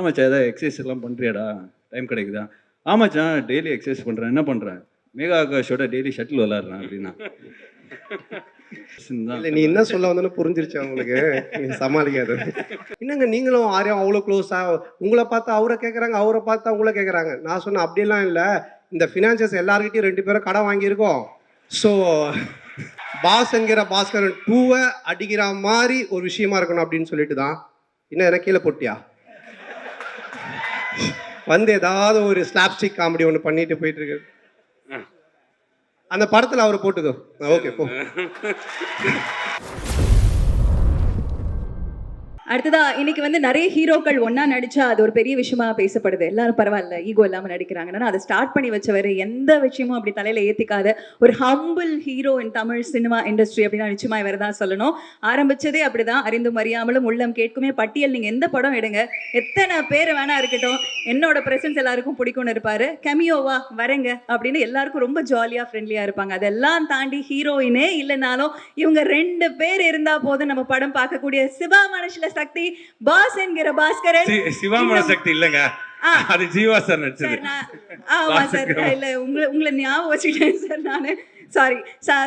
மச்சான் ஏதாவது எக்ஸசைஸ் எல்லாம் பண்ணுறியாடா, டைம் கிடைக்குதா? ஆமாச்சான் டெய்லி எக்ஸசைஸ் பண்ணுறேன். என்ன பண்ணுறேன்? மேகா ஆகாஷோட டெய்லி ஷட்டில் விளாட்றேன் அப்படின்னா. இல்லை, நீ என்ன சொல்ல வந்தோன்னு புரிஞ்சிருச்சு அவங்களுக்கு. நீ சமாளிக்காது. என்னங்க நீங்களும் ஆரியம் அவ்வளோ க்ளோஸா? உங்களை பார்த்து அவரை கேட்குறாங்க, அவரை பார்த்து அவங்கள கேட்குறாங்க. நான் சொன்னேன் அப்படியெல்லாம் இல்லை, இந்த ஃபினான்சஸ் எல்லாருக்கிட்டையும் 2 பேரும் கடன் வாங்கியிருக்கோம். ஸோ பாஸ் என்கிற பாஸ்கரன் 2 அடிக்கிற மாதிரி ஒரு விஷயமா இருக்கணும் அப்படின்னு சொல்லிட்டு தான். இன்னும் என்ன கீழே போட்டியா வந்து ஏதாவது ஒரு ஸ்லாப்ஸ்டிக் காமெடி ஒன்று பண்ணிட்டு போயிட்டு இருக்கு. அந்த படத்தில் அவர் போட்டுக்கோ. ஓகே போ. அடுத்ததா இன்னைக்கு வந்து நிறைய ஹீரோக்கள் ஒன்னா நடிச்சா அது ஒரு பெரிய விஷயமா பேசப்படுது. எல்லாரும் பரவாயில்ல ஈகோ இல்லாம நடிக்கிறாங்கன்னா அதை ஸ்டார்ட் பண்ணி வச்சவர் எந்த விஷயமும் அப்படி தலையில ஏத்திக்காத ஒரு ஹம்பிள் ஹீரோ இன் தமிழ் சினிமா இண்டஸ்ட்ரி அப்படின்னா நிச்சயமா இவர் தான் சொல்லணும். ஆரம்பிச்சதே அப்படிதான், அறிந்தும் அறியாமலும் உள்ளம் கேட்குமே பட்டியல். நீங்க எந்த படம் எடுங்க, எத்தனை பேர் வேணா இருக்கட்டும், என்னோட பிரசன்ஸ் எல்லாருக்கும் பிடிக்கும்னு இருப்பாரு. கெமியோவா வரேங்க அப்படின்னு எல்லாருக்கும் ரொம்ப ஜாலியா ஃப்ரெண்ட்லியா இருப்பாங்க. அதெல்லாம் தாண்டி ஹீரோயினே இல்லைனாலும் இவங்க 2 பேர் இருந்தா போதும் நம்ம படம் பார்க்கக்கூடிய சிவா மனசுல சக்தி பாஸ் என்கிற பாஸ்கரன். சிவா மனசக்தி இல்லங்க, அது ஜீவா சார் நடிச்சது. ஆமா சார், இல்ல உங்களை ஞாபகம் வச்சுக்கிட்டேன் சார் நானு. சாரி.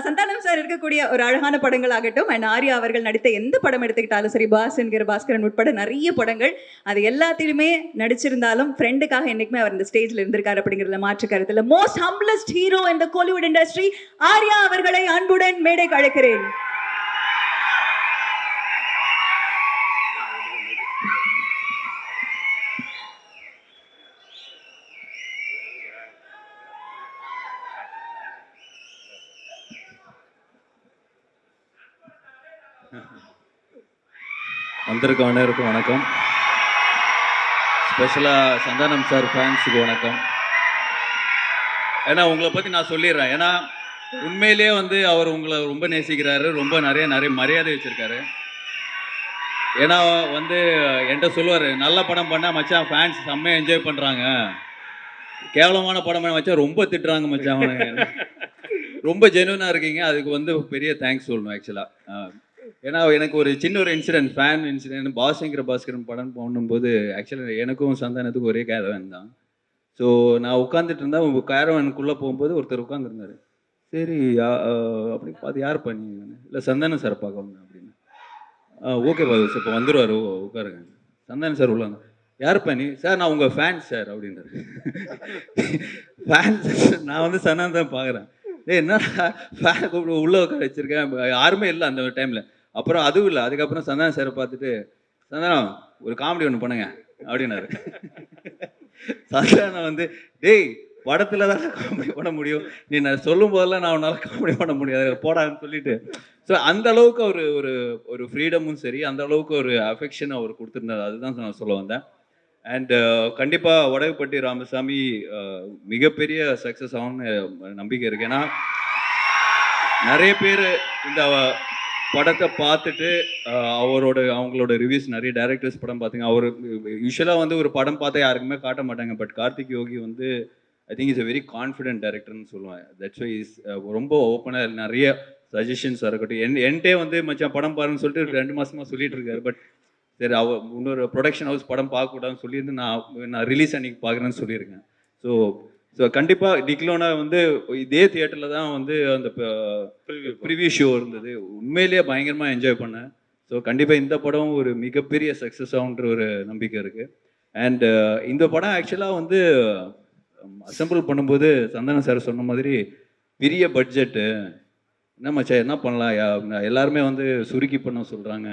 சந்தானம் சார் இருக்கக்கூடிய ஒரு அழகான படங்கள் ஆகட்டும், அண்ட் ஆர்யா அவர்கள் நடித்த எந்த படம் எடுத்துக்கிட்டாலும் சரி, பாஸ் என்கிற பாஸ்கரன் உட்பட நிறைய படங்கள், அது எல்லாத்திலுமே நடிச்சிருந்தாலும் ஃப்ரெண்டுக்காக என்னைக்குமே அவர் இந்த ஸ்டேஜ்ல இருந்திருக்காரு அப்படிங்கிறதுல மாற்று கருத்துல. Most humblest hero in the Kollywood industry Arya அவர்களை அன்புடன் மேடைக்கு அழைக்கிறேன். வந்திருக்க அனைவருக்கும் வணக்கம். ஸ்பெஷலாக சந்தானம் சார் ஃபேன்ஸுக்கு வணக்கம். ஏன்னா உங்களை பற்றி நான் சொல்லிடுறேன். ஏன்னா உண்மையிலேயே வந்து அவர் உங்களை ரொம்ப நேசிக்கிறாரு, ரொம்ப நிறைய மரியாதை வச்சுருக்காரு. ஏன்னா வந்து என்கிட்ட சொல்லுவார், நல்ல படம் பண்ணால் மச்சான் ஃபேன்ஸ் செம்மையாக என்ஜாய் பண்ணுறாங்க, கேவலமான படம் பண்ண மச்சான் ரொம்ப திட்டுறாங்க மச்சான். ரொம்ப ஜெனுவனாக இருக்கீங்க, அதுக்கு வந்து பெரிய தேங்க்ஸ் சொல்லணும் ஆக்சுவலாக. ஏன்னா எனக்கு ஒரு சின்ன ஒரு இன்சிடென்ட், ஃபேன் இன்சிடென்ட், பாஸ்ங்கிற பாஸ்கரன் படம் பண்ணும்போது ஆக்சுவலாக எனக்கும் சந்தானத்துக்கும் ஒரே கேரவன் தான். ஸோ நான் உட்காந்துட்டு இருந்தேன், உங்கள் கேரவனுக்குள்ளே போகும்போது ஒருத்தர் உட்காந்துருந்தாரு. சரி அப்படி பார்த்து யார் பண்ணி, இல்லை சந்தானம் சார் பார்க்க வந்தேன் அப்படின்னு. ஓகே பாஸ் இப்போ வந்துடுவார், உட்காருங்க. சந்தானம் சார் உள்ளாங்க. யார் பண்ணி சார், நான் உங்கள் ஃபேன் சார் அப்படின்றாரு. ஃபேன் நான் வந்து சந்தானம் தான் பார்க்குறேன். என்னடா ஃபேனை கூப்பிட்டு உள்ளே உட்கார வச்சுருக்கேன், யாருமே இல்லை அந்த டைமில். அப்புறம் அதுவும் இல்லை, அதுக்கப்புறம் சந்தானம் சாரை பார்த்துட்டு, சந்தானம் ஒரு காமெடி ஒன்று பண்ணுங்க அப்படின்னாரு. சந்தானம் வந்து, டேய் படத்தில் தான் காமெடி பண்ண முடியும், நீ நான் சொல்லும் போதெல்லாம் நான் உன்னால் காமெடி பண்ண முடியாது போடான்னு சொல்லிட்டு. ஸோ அந்த அளவுக்கு ஒரு ஒரு ஒரு ஃப்ரீடமும் சரி, அந்த அளவுக்கு ஒரு அஃபெக்ஷன் அவர் கொடுத்துருந்தார். அதுதான் நான் சொல்ல வந்தேன். அண்ட் கண்டிப்பாக வடகுப்பட்டி ராமசாமி மிகப்பெரிய சக்ஸஸ் ஆகும்னு நம்பிக்கை இருக்கு. ஏன்னா நிறைய பேர் இந்த படத்தை பார்த்துட்டு அவங்களோட ரிவ்யூஸ், நிறைய டைரக்டர்ஸ் படம் பார்த்தீங்க. அவர் யூஸ்வலாக வந்து ஒரு படம் பார்த்தா யாருக்குமே காட்ட மாட்டாங்க. பட் கார்த்திக் யோகி வந்து I think is a very confident டைரக்டர்னு சொல்லுவேன். தட்ஸ் வை இஸ் ரொம்ப ஓப்பனாக நிறைய சஜஷன்ஸாக இருக்கட்டும். என்கிட்டே வந்து மச்சான் படம் பாருன்னு சொல்லிட்டு 2 மாதமாக சொல்லிட்டு இருக்காரு. பட் சரி, இன்னொரு ப்ரொடக்ஷன் ஹவுஸ் படம் பார்க்கக்கூடாதுன்னு சொல்லியிருந்து நான் ரிலீஸ் அன்னைக்கு பார்க்குறேன்னு சொல்லியிருக்கேன். ஸோ கண்டிப்பாக டிக்லோனா வந்து இதே தியேட்டரில் தான் வந்து அந்த ப்ரிவியூ ஷோ இருந்தது. உண்மையிலேயே பயங்கரமாக என்ஜாய் பண்ணேன். ஸோ கண்டிப்பாக இந்த படம் ஒரு மிகப்பெரிய சக்ஸஸ் ஆகுன்ற ஒரு நம்பிக்கை இருக்குது. அண்ட் இந்த படம் ஆக்சுவலாக வந்து அசம்பிள் பண்ணும்போது சந்தானம் சார் சொன்ன மாதிரி பெரிய பட்ஜெட்டு, என்ன மச்சா என்ன பண்ணலாம், எல்லாருமே வந்து சுருக்கி பண்ண சொல்கிறாங்க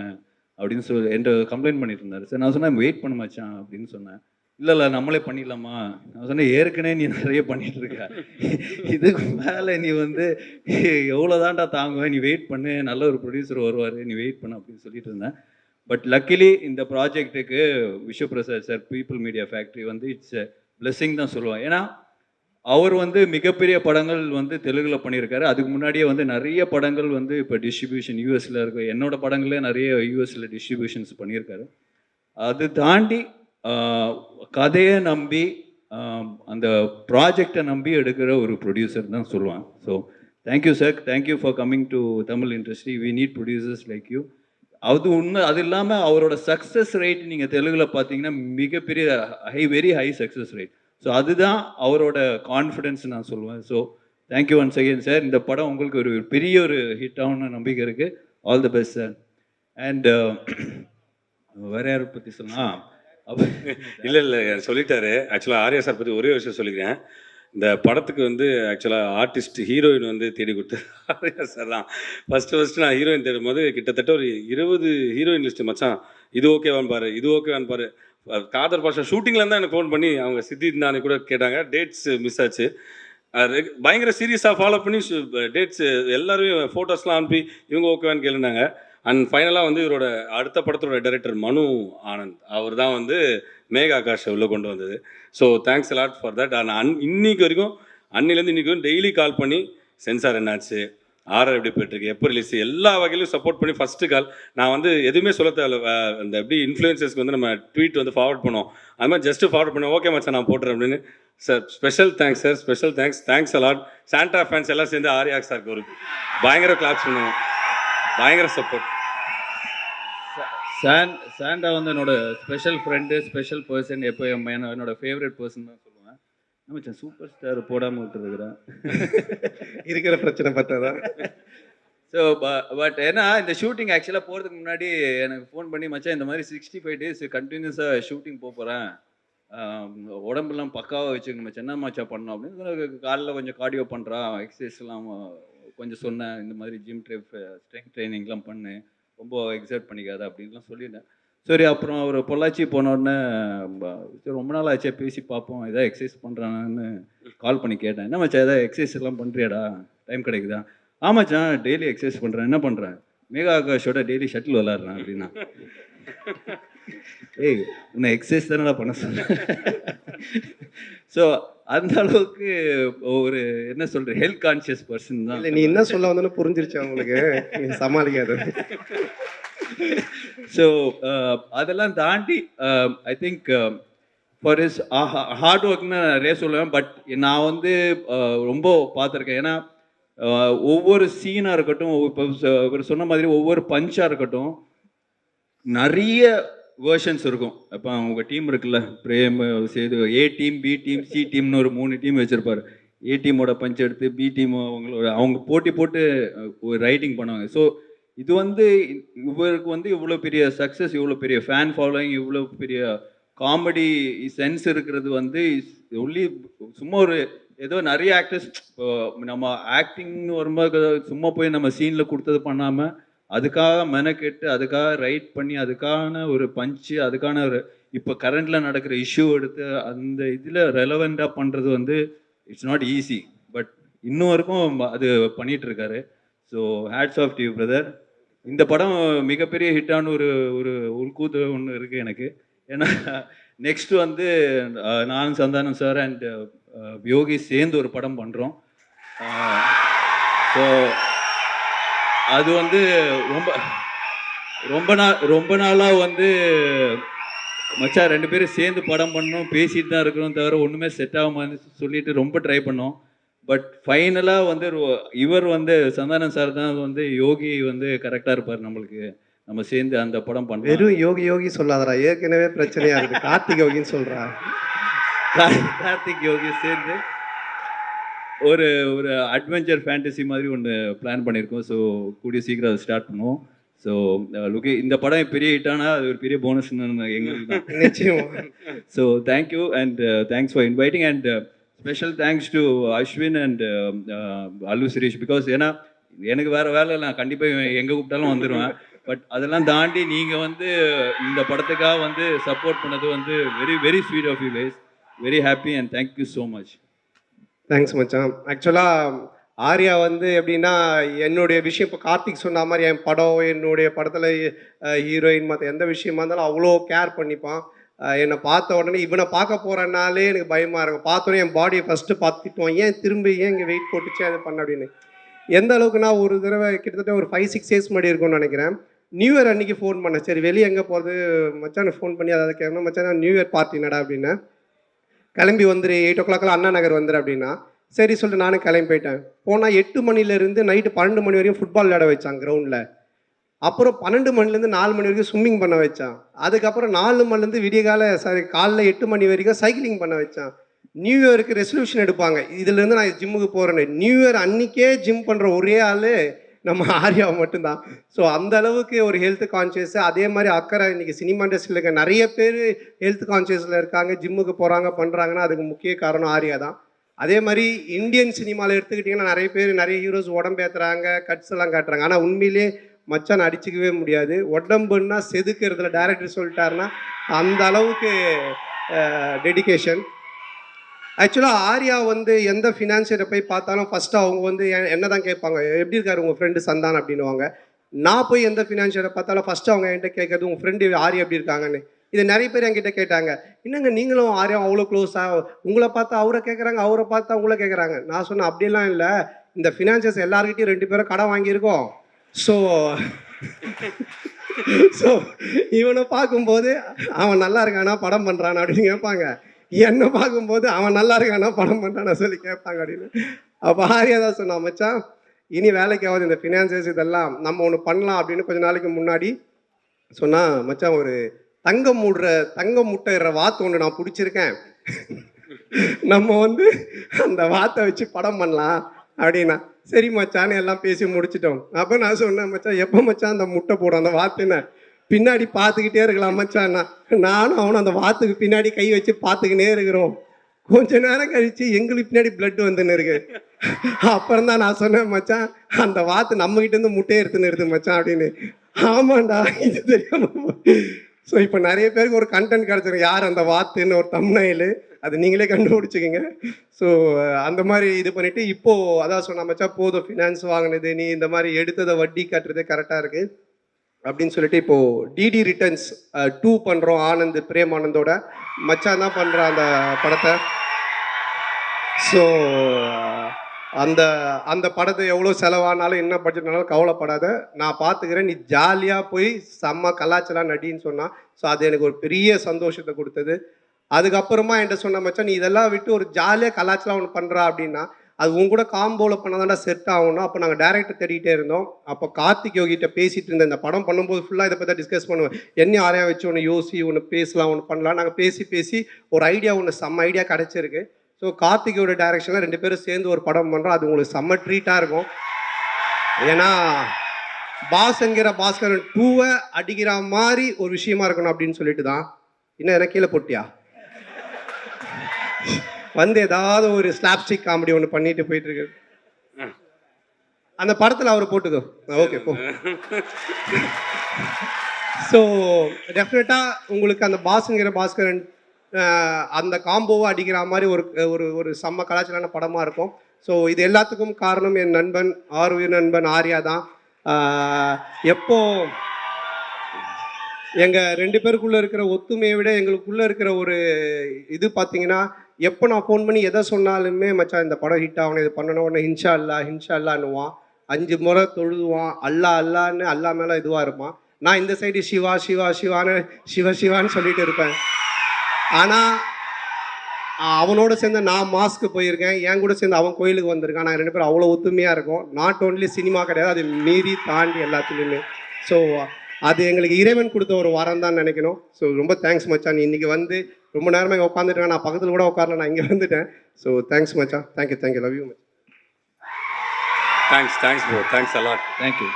அப்படின்னு சொல்லி என்கிட்ட கம்ப்ளைண்ட் பண்ணிட்டு இருந்தார். சார் நான் சொன்னேன் வெயிட் பண்ண மச்சான் அப்படின்னு சொன்னேன். இல்லை நம்மளே பண்ணிடலாமா. நான் சொன்னேன் ஏற்கனவே நீ நிறைய பண்ணிட்டு இருக்க, இதுக்கு மேலே நீ வந்து எவ்வளோதான்டா தாங்குவேன், நீ வெயிட் பண்ணு, நல்ல ஒரு ப்ரொடியூசர் வருவார், நீ வெயிட் பண்ணு அப்படின்னு சொல்லிட்டு இருந்தேன். பட் லக்கிலி இந்த ப்ராஜெக்ட்டுக்கு Vishwaprasad sir, people media factory வந்து இட்ஸ் பிளெஸ்ஸிங் தான் சொல்லுவேன். ஏன்னா அவர் வந்து மிகப்பெரிய படங்கள் வந்து தெலுங்கில் பண்ணியிருக்காரு. அதுக்கு முன்னாடியே வந்து நிறைய படங்கள் வந்து இப்போ டிஸ்ட்ரிபியூஷன் யூஎஸில் இருக்கு. என்னோட படங்களே நிறைய யூஎஸில் டிஸ்ட்ரிபியூஷன்ஸ் பண்ணியிருக்காரு. அது தாண்டி கதையை நம்பி அந்த ப்ராஜெக்டை நம்பி எடுக்கிற ஒரு ப்ரொடியூசர் தான் சொல்லுவான். So thank you sir, thank you for coming to Tamil industry. We need producers like you. அது உண்மை. அது இல்லாமல் அவரோட சக்ஸஸ் ரேட் நீங்கள் தெலுங்கில் பார்த்தீங்கன்னா மிகப்பெரிய very high success rate. So அதுதான் அவரோட கான்ஃபிடென்ஸ் நான் சொல்லுவேன். So thank you once again sir. இந்த படம் உங்களுக்கு ஒரு பெரிய ஒரு ஹிட் ஆகும்னு நம்பிக்கை இருக்குது. All the best sir. And வேற யாரை பற்றி சொல்லலாம்? இல்லை சொல்லிட்டாரு. ஆக்சுவலாக ஆர்யா சார் பற்றி ஒரே விஷயம் சொல்லிக்கிறேன். இந்த படத்துக்கு வந்து ஆக்சுவலாக ஆர்டிஸ்ட் ஹீரோயின் வந்து தேடி கொடுத்து ஆர்யா சார் தான். ஃபஸ்ட்டு நான் ஹீரோயின் தேடும் போது கிட்டத்தட்ட ஒரு 20 ஹீரோயின் லிஸ்ட்டு மச்சான், இது ஓகேவான்னு பாரு, இது ஓகேவான்னு பாரு. காதர் பாஷா ஷூட்டிங்கில் இருந்தால் எனக்கு ஃபோன் பண்ணி அவங்க சித்தி நானே கூட கேட்டாங்க. டேட்ஸ் மிஸ் ஆச்சு. பயங்கர சீரியஸாக ஃபாலோ பண்ணி டேட்ஸ் எல்லாருமே ஃபோட்டோஸ்லாம் அனுப்பி இவங்க ஓகேவான்னு கேளுனாங்க. அண்ட் ஃபைனலாக வந்து இவரோட அடுத்த படத்தோட டைரக்டர் மனு ஆனந்த் அவர் தான் வந்து மேகா ஆகாஷை உள்ளே கொண்டு வந்தது. So thanks a lot for that. ஆனால் இன்னைக்கு வரைக்கும் அன்னிலேருந்து இன்றைக்கி வரைக்கும் டெய்லி கால் பண்ணி சென்சார் என்னாச்சு, ஆர்ஆர் எப்படி போயிட்டுருக்கு, எப்போ ரிலீஸ், எல்லா வகையிலும் சப்போர்ட் பண்ணி ஃபஸ்ட்டு கால். நான் வந்து எதுவுமே சொல்ல தேவையில்ல. அந்த எப்படி இன்ஃப்ளூயன்சர்ஸ்க்கு வந்து நம்ம ட்வீட் வந்து ஃபார்வர்ட் பண்ணோம், அது மாதிரி ஜஸ்ட்டு ஃபார்வர்ட் பண்ணோம். ஓகே மச்சான் நான் போட்டுறேன் அப்படின்னு. Sir special thanks sir, special thanks a lot. Santa fans எல்லாம் சேர்ந்து ஆர்யா சாருக்கு ஒரு பயங்கர கிளாப்ஸ் பண்ணுவோம். பயங்கர சப்போர்ட். சாண்டா வந்து என்னோட ஸ்பெஷல் ஃப்ரெண்டு, ஸ்பெஷல் பர்சன். எப்போ என்னோட ஃபேவரட் பர்சன் தான் சொல்லுவேன். நம்ம சூப்பர் ஸ்டார் போடாமல் விட்டுருக்குறேன். இருக்கிற பிரச்சனை பார்த்தாதான். ஸோ பட் ஏன்னா இந்த ஷூட்டிங் ஆக்சுவலாக போகிறதுக்கு முன்னாடி எனக்கு ஃபோன் பண்ணி, மச்சான் இந்த மாதிரி 65 days கண்டினியூஸாக ஷூட்டிங் போகிறேன், உடம்புலாம் பக்காவாக வச்சுக்கணும் மச்சான், என்ன மச்சா பண்ணோம் அப்படின்னு. காலைல கொஞ்சம் கார்டியோ பண்ணுறான், எக்ஸசைஸ்லாம் கொஞ்சம் சொன்னேன், இந்த மாதிரி ஜிம் ஸ்ட்ரென்த் ட்ரைனிங்லாம் பண்ணு, ரொம்ப எக்ஸர்ட் பண்ணிக்காத அப்படின்லாம் சொல்லிட்டேன். சரி, அப்புறம் அவர் பொள்ளாச்சி போனோடனே ரொம்ப நாள் ஆச்சே பேசி பார்ப்போம், எதாவது எக்ஸசைஸ் பண்ணுறான்னு கால் பண்ணி கேட்டேன். என்ன மச்சான் எதாவது எக்ஸசைஸ் எல்லாம் பண்ணுறியாடா, டைம் கிடைக்குதா? ஆமாச்சான் டெய்லி எக்ஸசைஸ் பண்ணுறேன். என்ன பண்ணுறேன்? மேகா ஆகாஷோட டெய்லி ஷட்டில் விளாட்றேன் அப்படின்னா. ஏய் உன்னை எக்ஸசைஸ் தானடா பண்ண சொன்னேன். ஸோ அந்த அளவுக்கு ஒரு என்ன சொல்ற ஹெல்த் கான்ஷியஸ் பர்சன் தான். இல்லை, நீ என்ன சொல்ல வந்தோன்னு புரிஞ்சிருச்சு அவங்களுக்கு, நீ சமாளிக்காது. ஸோ அதெல்லாம் தாண்டி I think for is hard ஒர்க்னு நிறைய சொல்லுவேன். பட் நான் வந்து ரொம்ப பார்த்துருக்கேன். ஏன்னா ஒவ்வொரு சீனாக இருக்கட்டும், இப்போ இவர் சொன்ன மாதிரி ஒவ்வொரு பஞ்சாக இருக்கட்டும், நிறைய வேர்ஷன்ஸ் இருக்கும். இப்போ அவங்க டீம் இருக்குல்ல, Prem Sethu, A team, B team, C டீம்னு ஒரு 3 டீம் வச்சுருப்பார். ஏ டீமோட பஞ்ச் எடுத்து பி டீம் அவங்க போட்டு ஒரு ரைட்டிங் பண்ணுவாங்க. ஸோ இது வந்து இவருக்கு வந்து இவ்வளோ பெரிய சக்ஸஸ், இவ்வளோ பெரிய ஃபேன் ஃபாலோயிங், இவ்வளோ பெரிய காமெடி சென்ஸ் இருக்கிறது வந்து ஒன்லி சும்மா ஒரு ஏதோ நிறைய ஆக்டர்ஸ் இப்போ நம்ம ஆக்டிங்னு வரும்போது சும்மா போய் நம்ம சீனில் கொடுத்தது பண்ணாமல் அதுக்காக மெனக்கெட்டு அதுக்காக ரைட் பண்ணி அதுக்கான ஒரு பஞ்சு, அதுக்கான ஒரு இப்போ கரண்டில் நடக்கிற இஷ்யூ எடுத்து அந்த இதில் ரெலவெண்ட்டாக பண்ணுறது வந்து இட்ஸ் நாட் ஈஸி. பட் இன்னும் வரைக்கும் அது பண்ணிகிட்டு இருக்காரு. So hats off to you brother. இந்த படம் மிகப்பெரிய ஹிட்டான ஒரு ஒரு உள்கூத்து ஒன்று இருக்குது எனக்கு. ஏன்னா நெக்ஸ்ட் வந்து நான் சந்தானம் சார் அண்ட் யோகி சேர்ந்து ஒரு படம் பண்ணுறோம். ஸோ அது வந்து ரொம்ப நாளாக வந்து மச்சான் 2 பேரும் சேர்ந்து படம் பண்ணோம், பேசிட்டு தான் இருக்கிறோம், தவிர ஒன்றுமே செட் ஆகாமல் சொல்லிட்டு ரொம்ப ட்ரை பண்ணோம். பட் ஃபைனலாக வந்து இவர் வந்து சந்தானம் சார் தான் வந்து யோகி வந்து கரெக்டாக இருப்பார் நம்மளுக்கு, நம்ம சேர்ந்து அந்த படம் பண்ணோம். வெறும் யோகி சொல்லாதரா, ஏற்கனவே பிரச்சனையாக இருக்குது. கார்த்திக் யோகின்னு சொல்கிறா. கார்த்திக் யோகி சேர்ந்து ஒரு ஒரு அட்வென்ச்சர் ஃபேண்டசி மாதிரி ஒன்று பிளான் பண்ணியிருக்கோம். ஸோ கூடிய சீக்கிரம் அதை ஸ்டார்ட் பண்ணுவோம். ஸோ இந்த படம் பெரிய ஹிட்டானா அது ஒரு பெரிய போனஸ்ன்னு எங்களுக்கு தான். நிச்சயமாக. So thank you and thanks for inviting and special thanks to Ashwin and Allu Shirish. Because ஏன்னா எனக்கு வேறு வேலை இல்லை, நான் கண்டிப்பாக எங்கே கூப்பிட்டாலும் வந்துடுவேன். பட் அதெல்லாம் தாண்டி நீங்கள் வந்து இந்த படத்துக்காக வந்து சப்போர்ட் பண்ணது வந்து very very sweet of you guys. Very happy and thank you so much. Thanks மச்சான். ஆக்சுவலாக ஆர்யா வந்து எப்படின்னா என்னுடைய விஷயம் இப்போ கார்த்திக் சொன்ன மாதிரி என் படம், என்னுடைய படத்தில் ஹீரோயின் மற்ற எந்த விஷயமா இருந்தாலும் அவ்வளோ கேர் பண்ணிப்பான். என்னை பார்த்த உடனே இவனை பார்க்க போகிறனாலே எனக்கு பயமாக இருக்கும். பார்த்தோன்னே என் பாடியை ஃபஸ்ட்டு பார்த்துட்டுவான், ஏன் திரும்பி ஏன் இங்கே வெயிட் போட்டுச்சு அது பண்ண அப்படின்னு. எந்த அளவுக்குன்னா ஒரு தடவை கிட்டத்தட்ட ஒரு 5-6 days முன்னாடி இருக்கும்னு நினைக்கிறேன். நியூ இயர் அன்றைக்கி ஃபோன் பண்ணேன். சரி வெளியே எங்கே போகிறது மச்சான் ஃபோன் பண்ணி அதாவது கேட்கணும், மச்சான் நியூ இயர் பார்ட்டி நடா அப்படின்னு. கிளம்பி வந்துரு 8 o'clock அண்ணா நகர் வந்துரு அப்படின்னா சரி சொல்லிட்டு நானும் கிளம்பி போயிட்டேன். போனால் 8 மணிலேருந்து நைட்டு 12 மணி வரையும் ஃபுட்பால் விளையாட வச்சாங்க கிரவுண்டில். அப்புறம் 12 மணிலேருந்து 4 மணி வரைக்கும் ஸ்விம்மிங் பண்ண வச்சான். அதுக்கப்புறம் 4 மணிலேருந்து காலைல 8 மணி வரைக்கும் சைக்கிளிங் பண்ண வச்சான். நியூ இயருக்கு ரெசல்யூஷன் எடுப்பாங்க. இதுலேருந்து நான் ஜிம்முக்கு போகிறேன்னு. நியூ இயர் அன்னைக்கே ஜிம் பண்ணுற ஒரே ஆள் நம்ம ஆர்யா மட்டும்தான். ஸோ அந்த அளவுக்கு ஒரு ஹெல்த் கான்ஷியஸ், அதே மாதிரி அக்கறை. இன்றைக்கி சினிமா இண்டஸ்ட்ரியில் இருக்க நிறைய பேர் ஹெல்த் கான்ஷியஸில் இருக்காங்க, ஜிம்முக்கு போகிறாங்க, பண்ணுறாங்கன்னா அதுக்கு முக்கிய காரணம் ஆர்யா தான். அதே மாதிரி இந்தியன் சினிமாவில் எடுத்துக்கிட்டிங்கன்னா நிறைய பேர், நிறைய ஹீரோஸ் உடம்பேற்றுறாங்க, கட்ஸ் எல்லாம் காட்டுறாங்க. ஆனால் உண்மையிலேயே மச்சான் அடிச்சிக்கவே முடியாது. உடம்புன்னா செதுக்கிறதுல டைரக்டர் சொல்லிட்டாருன்னா அந்த அளவுக்கு டெடிகேஷன். ஆக்சுவலாக ஆர்யா வந்து எந்த ஃபினான்ஷியரை போய் பார்த்தாலும் ஃபஸ்ட்டு அவங்க வந்து என்ன தான் கேட்பாங்க, எப்படி இருக்காரு உங்கள் ஃப்ரெண்டு சந்தான் அப்படின்னுவாங்க. நான் போய் எந்த ஃபினான்ஷியரை பார்த்தாலும் ஃபஸ்ட்டு அவங்க என்கிட்ட கேட்கறது உங்கள் ஃப்ரெண்டு ஆர்யா எப்படி இருக்காங்கன்னு. இது நிறைய பேர் என்கிட்ட கேட்டாங்க, என்னங்க நீங்களும் ஆர்யா அவ்வளோ க்ளோஸாக, உங்களை பார்த்தா அவரை கேட்குறாங்க, அவரை பார்த்தா உங்களை கேட்குறாங்க. நான் சொன்னேன் அப்படிலாம் இல்லை, இந்த ஃபினான்ஷியர்ஸ் எல்லாருக்கிட்டையும் 2 பேரும் கடன் வாங்கியிருக்கோம். ஸோ இவனை பார்க்கும்போது அவன் நல்லா இருக்கானா படம் பண்ணுறானா அப்படின்னு கேட்பாங்க. என்னை பார்க்கும்போது அவன் நல்லா இருக்கானா படம் பண்ணுறானா சொல்லி கேட்பாங்க அப்படின்னு. அப்போ ஆர்யா தான் சொன்னான், மச்சான் இனி வேலைக்கு ஆகுது இந்த ஃபினான்சியர்ஸ் இதெல்லாம் நம்ம ஒன்று பண்ணலாம் அப்படின்னு கொஞ்ச நாளைக்கு முன்னாடி சொன்னால், மச்சான் ஒரு தங்கம் முட்டைற வாத்து ஒன்று நான் பிடிச்சிருக்கேன், நம்ம வந்து அந்த வாத்தை வச்சு படம் பண்ணலாம் அப்படின்னா. சரி மச்சான்னு எல்லாம் பேசி முடிச்சிட்டோம். அப்போ நான் சொன்னேன், மச்சான் எப்போ மச்சான் அந்த முட்டை போடும் அந்த வாத்துன்னு பின்னாடி பார்த்துக்கிட்டே இருக்கலாம் மச்சான். நானும் அவனும் அந்த வாத்துக்கு பின்னாடி கை வச்சு பார்த்துக்கினே இருக்கிறோம். கொஞ்ச நேரம் கழித்து எங்களுக்கு பின்னாடி பிளட் வந்துன்னு இருக்கு. அப்புறம் தான் நான் சொன்னேன், மச்சான் அந்த வாத்து நம்மகிட்டேருந்து முட்டையை எடுத்துன்னு இருக்குது மச்சான் அப்படின்னு. ஆமாண்டா இது தெரியாம. ஸோ இப்போ நிறைய பேருக்கு ஒரு கண்டென்ட் கிடச்சிரும், யார் அந்த வாத்துன்னு ஒரு தம்ப்நெயில், அது நீங்களே கண்டுபிடிச்சிக்கிங்க. ஸோ அந்த மாதிரி இது பண்ணிவிட்டு இப்போது அதான் சொன்ன, மச்சான் போதும் ஃபினான்ஸ் வாங்கினது, நீ இந்த மாதிரி எடுத்ததை வட்டி கட்டுறது கரெக்டாக இருக்குது அப்படின்னு சொல்லிட்டு இப்போது டிடி ரிட்டர்ன்ஸ் 2 பண்ணுறோம். ஆனந்த், பிரேம் ஆனந்தோட மச்சான் தான் பண்ணுறான் அந்த படத்தை. ஸோ அந்த படத்தை எவ்வளோ செலவானாலும் என்ன பட்ஜெட்னாலும் கவலைப்படாத, நான் பார்த்துக்கிறேன், நீ ஜாலியாக போய் செம்ம கலாச்சலாம் நடின்னு சொன்னான். ஸோ அது எனக்கு ஒரு பெரிய சந்தோஷத்தை கொடுத்தது. அதுக்கப்புறமா என்கிட்ட சொன்ன, மச்சான் நீ இதெல்லாம் விட்டு ஒரு ஜாலியாக கலாச்சலாம் ஒன்று பண்ணுறா அப்படின்னா அது உங்க கூட காம்போவில் பண்ணதாண்டா செட் ஆகணும். அப்போ நாங்கள் டேரக்டர் தேடிட்டே இருந்தோம். அப்போ கார்த்திக் யோகிட்ட பேசிகிட்டு இருந்தேன். இந்த படம் பண்ணும்போது ஃபுல்லாக இதை பற்றி டிஸ்கஸ் பண்ணுவேன். என்ன ஆரையா வச்சு ஒன்று யோசி, ஒன்று பேசலாம், ஒன்று பண்ணலாம். நாங்கள் பேசி ஒரு ஐடியா, செம்ம ஐடியா கிடச்சிருக்கு. ஸோ கார்த்திகோட டைரக்ஷனில் 2 பேரும் சேர்ந்து ஒரு படம் பண்ணுறோம். அது உங்களுக்கு செம்ம ட்ரீட்டாக இருக்கும். ஏன்னா பாஸ்ங்கிற பாஸ்கரன் 2 அடிக்கிற மாதிரி ஒரு விஷயமா இருக்கணும் அப்படின்னு சொல்லிட்டு தான். இன்னும் என்ன கீழே போட்டியா வந்து ஏதாவது ஒரு ஸ்லாப்ஸ்டிக் காமெடி ஒன்று பண்ணிட்டு போயிட்டு இருக்கு. அந்த படத்தில் அவரை போட்டுக்கோ. ஓகே போ. ஸோ டெஃபினட்டாக உங்களுக்கு அந்த பாஸ்ங்கிற பாஸ்கரன் அந்த காம்போவை அடிக்கிற மாதிரி ஒரு செம்ம கலாச்சாரான படமாக இருக்கும். ஸோ இது எல்லாத்துக்கும் காரணம் என் நண்பன், உயிர் நண்பன் ஆர்யா தான். எப்போ எங்கள் 2 பேருக்குள்ளே இருக்கிற ஒத்துமையை விட எங்களுக்குள்ளே இருக்கிற ஒரு இது பார்த்தீங்கன்னா, எப்போ நான் ஃபோன் பண்ணி எதை சொன்னாலுமே, மச்சான் இந்த படம் ஹிட் ஆகணும், இது பண்ணணும், உடனே இன்ஷா அல்லான்னுவான். 5 முறை தொழுதுவான், அல்லான்னு அல்லா மேலே இதுவாக இருப்பான். நான் இந்த சைடு சிவான்னு சொல்லிட்டு இருப்பேன். ஆனால் அவனோட சேர்ந்து நான் மாஸ்க்கு போயிருக்கேன், என் கூட சேர்ந்து அவன் கோயிலுக்கு வந்திருக்கான். நாங்கள் 2 பேரும் அவ்வளோ ஒத்துமையாக இருக்கோம். நாட் ஓன்லி சினிமா கிடையாது, அது மீறி தாண்டி எல்லாத்துலேயுமே. ஸோ அது எங்களுக்கு இறைவன் கொடுத்த ஒரு வாரம் தான் நினைக்கணும். ஸோ ரொம்ப தேங்க்ஸ் மச்சான். நீ இன்றைக்கி வந்து ரொம்ப நேரமாக இங்கே உட்காந்துருக்கேன், நான் பக்கத்தில் கூட உட்காரல, நான் இங்கே வந்துட்டேன். ஸோ தேங்க்ஸ் மச்சான். தேங்க்யூ, லவ் யூ மச்சான். Thanks bro, thanks a lot. Thank you.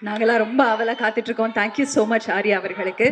நாங்களாம் ரொம்ப ஆவலாக காத்துட்ருக்கோம். தேங்க்யூ ஸோ மச் ஆர்யா அவர்களுக்கு.